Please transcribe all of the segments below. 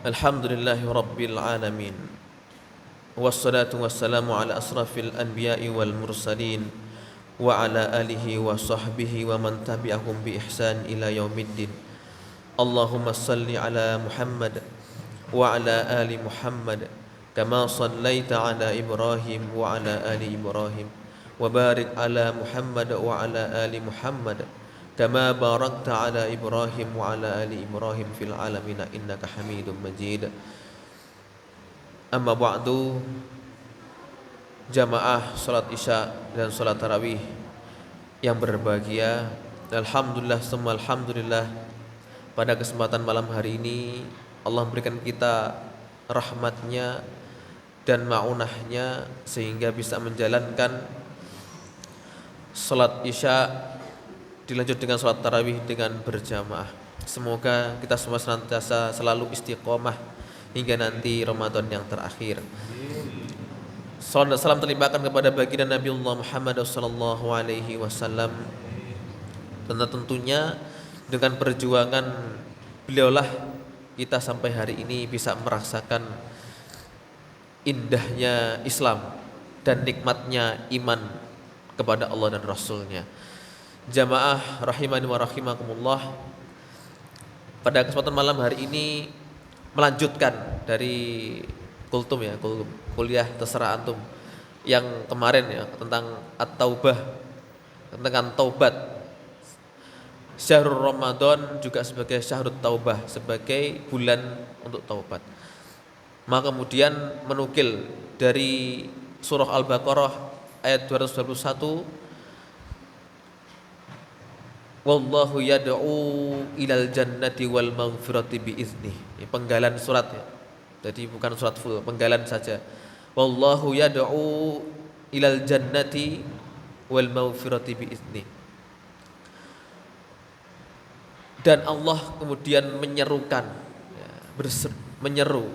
Alhamdulillahi Rabbil Alamin. Wassalatu wassalamu ala asrafil anbiya'i wal mursalin wa ala alihi wa sahbihi wa man tabi'ahum bi ihsan ila yaumiddin. Allahumma salli ala Muhammad wa ala ali Muhammad kama sallaita ala Ibrahim wa ala ali Ibrahim wa barik ala Muhammad wa ala ali Muhammad kama barakta ala Ibrahim wa ala ali Ibrahim fil alamin innaka Hamidum Majid. Amma ba'du, jamaah salat Isya dan salat tarawih yang berbahagia. Alhamdulillah, semua alhamdulillah, pada kesempatan malam hari ini Allah memberikan kita rahmatnya dan ma'unahnya sehingga bisa menjalankan salat Isya dilanjut dengan salat tarawih dengan berjamaah. Semoga kita semua senantiasa selalu istiqomah hingga nanti Ramadan yang terakhir. Salam dan salam terlimpahkan kepada baginda Nabiullah Muhammad sallallahu alaihi wasallam. Dan tentunya dengan perjuangan beliaulah kita sampai hari ini bisa merasakan indahnya Islam dan nikmatnya iman kepada Allah dan Rasulnya. Jamaah rahimani wa rahimakumullah, pada kesempatan malam hari ini melanjutkan dari kultum ya, kuliah terserah antum yang kemarin ya, tentang at-taubah, tentang taubat. Syahrul Ramadan juga sebagai syahrul taubah, sebagai bulan untuk taubat. Maka kemudian menukil dari surah Al-Baqarah ayat 221, wallahu yad'u ilal jannati wal maghfirati biiznih. Ini penggalan surat ya. Jadi bukan surat full, penggalan saja. Wallahu yad'u ilal jannati wal maghfirati biiznih. Dan Allah kemudian menyerukan ya, menyeru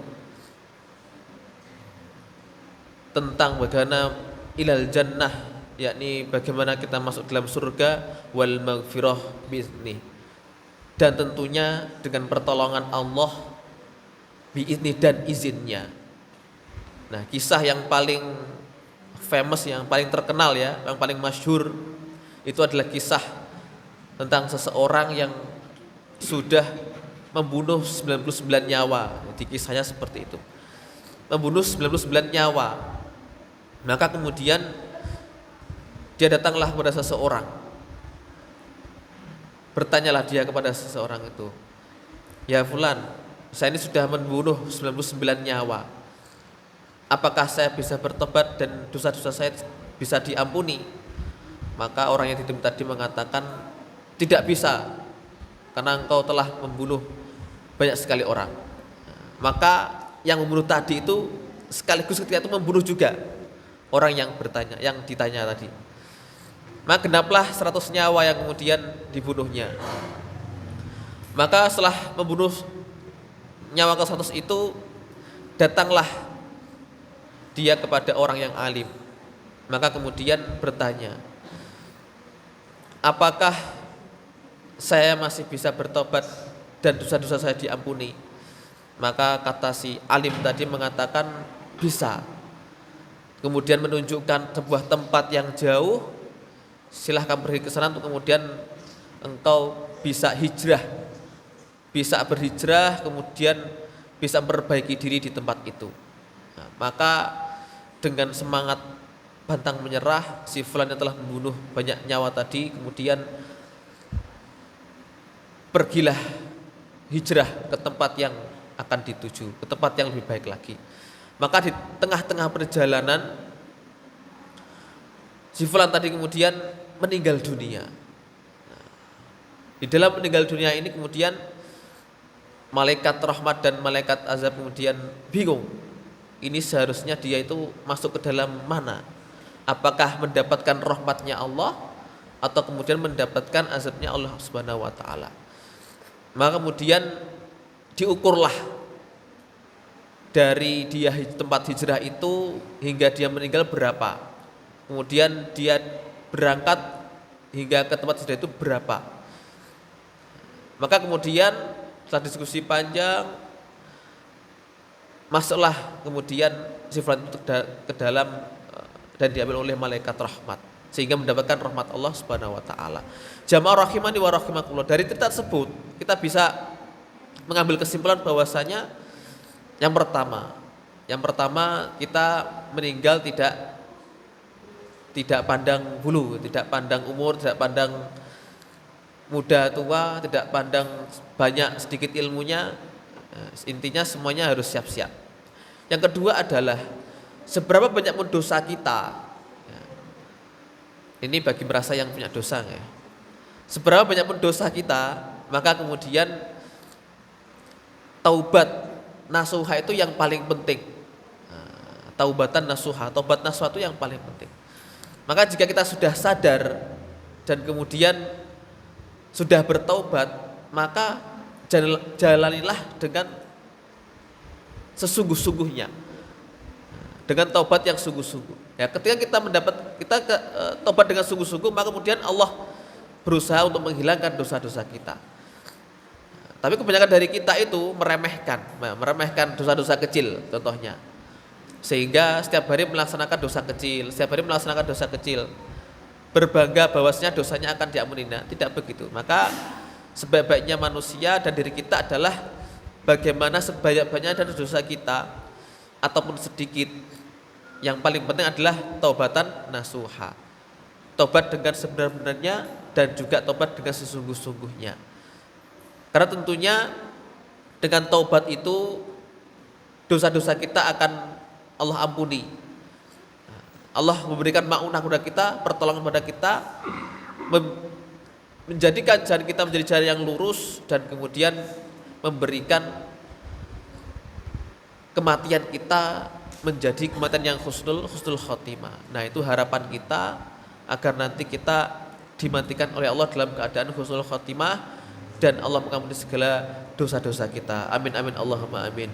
tentang bagaimana ilal jannah, yakni bagaimana kita masuk dalam surga, wal maghfirah biizni, dan tentunya dengan pertolongan Allah biizni dan izinnya. Nah, kisah yang paling famous, yang paling terkenal ya, yang paling masyhur itu adalah kisah tentang seseorang yang sudah membunuh 99 nyawa. Jadi kisahnya seperti itu. Membunuh 99 nyawa. Maka kemudian dia datanglah kepada seseorang. Bertanyalah dia kepada seseorang itu, ya fulan, saya ini sudah membunuh 99 nyawa. Apakah saya bisa bertobat dan dosa-dosa saya bisa diampuni? Maka orang yang ditemui tadi mengatakan, tidak bisa, karena engkau telah membunuh banyak sekali orang. Maka yang membunuh tadi itu sekaligus ketika itu membunuh juga orang yang bertanya, yang ditanya tadi. Maka genaplah 100 nyawa yang kemudian dibunuhnya. Maka setelah membunuh nyawa ke 100 itu, datanglah dia kepada orang yang alim. Maka kemudian bertanya, apakah saya masih bisa bertobat dan dosa-dosa saya diampuni? Maka kata si alim tadi mengatakan bisa. Kemudian menunjukkan sebuah tempat yang jauh, silahkan pergi ke sana untuk kemudian engkau bisa hijrah, bisa berhijrah, kemudian bisa memperbaiki diri di tempat itu. Nah, maka dengan semangat pantang menyerah, si fulan yang telah membunuh banyak nyawa tadi kemudian pergilah hijrah ke tempat yang akan dituju, ke tempat yang lebih baik lagi. Maka di tengah-tengah perjalanan si fulan tadi kemudian meninggal dunia. Nah, di dalam meninggal dunia ini kemudian malaikat rahmat dan malaikat azab kemudian bingung. Ini seharusnya dia itu masuk ke dalam mana? Apakah mendapatkan rahmatnya Allah atau kemudian mendapatkan azabnya Allah Subhanahu wa taala? Maka kemudian diukurlah dari dia tempat hijrah itu hingga dia meninggal berapa. Kemudian dia berangkat hingga ke tempat hijrah itu berapa. Maka kemudian setelah diskusi panjang, masuklah kemudian sifat itu ke dalam dan diambil oleh malaikat rahmat sehingga mendapatkan rahmat Allah Subhanahu wa taala. Jamaah rahimani wa rahimakumullah, dari cerita tersebut kita bisa mengambil kesimpulan bahwasanya yang pertama kita meninggal tidak pandang bulu, tidak pandang umur, tidak pandang muda tua, tidak pandang banyak sedikit ilmunya. Intinya semuanya harus siap-siap. Yang kedua adalah seberapa banyak pun dosa kita, ini bagi merasa yang punya dosa ya. Seberapa banyak pun dosa kita, maka kemudian taubat nasuha itu yang paling penting. Taubatan nasuha, taubat nasuha itu yang paling penting. Maka jika kita sudah sadar dan kemudian sudah bertaubat, maka jalanilah dengan sesungguh-sungguhnya, dengan taubat yang sungguh-sungguh. Ya, ketika kita taubat dengan sungguh-sungguh, maka kemudian Allah berusaha untuk menghilangkan dosa-dosa kita. Tapi kebanyakan dari kita itu meremehkan dosa-dosa kecil, contohnya, sehingga setiap hari melaksanakan dosa kecil, berbangga bahwasanya dosanya akan diampuni. Nah, tidak begitu. Maka sebaik-baiknya manusia dan diri kita adalah bagaimana sebanyak-banyaknya dari dosa kita ataupun sedikit, yang paling penting adalah taubatan nasuha, taubat dengan sebenar-benarnya dan juga taubat dengan sesungguh-sungguhnya. Karena tentunya dengan taubat itu dosa-dosa kita akan Allah ampuni. Allah memberikan ma'unah kepada kita, pertolongan kepada kita, menjadikan jalan kita menjadi jalan yang lurus, dan kemudian memberikan kematian kita menjadi kematian yang husnul khotimah. Nah, itu harapan kita agar nanti kita dimatikan oleh Allah dalam keadaan husnul khotimah dan Allah mengampuni segala dosa-dosa kita. Amin amin Allahumma amin.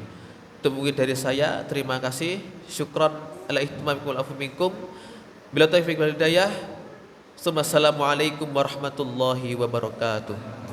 Itu mungkin dari saya. Terima kasih. Syukran ala ihtimamikum wal afu minkum. Bila taufiq wal hidayah. Assalamualaikum warahmatullahi wabarakatuh.